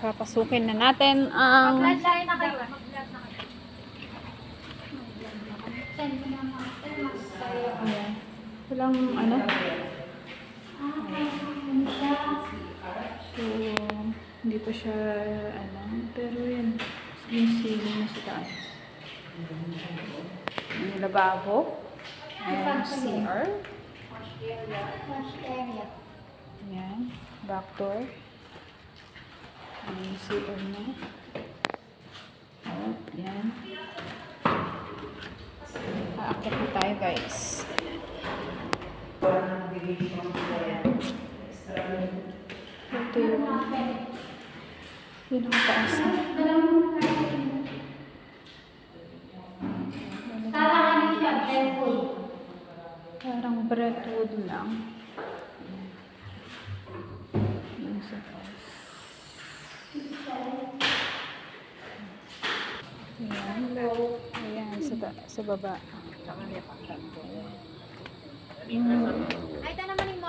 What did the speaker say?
Papasukin na natin ang... Mag-landline na kayo. Ayan. Walang ano. So, hindi pa siya ano. Pero yan. Yung ceiling na sa taas. Yung lababo. Ayan, CR. Ayan. Back door. Ayan, CR na. Oh, ayan. Aakyat na tayo, guys. Ito yung pinakataas na. Parang breadwood lang. Yung sa taas. Ayan. Ayan, sa baba. Ay, ito naman yung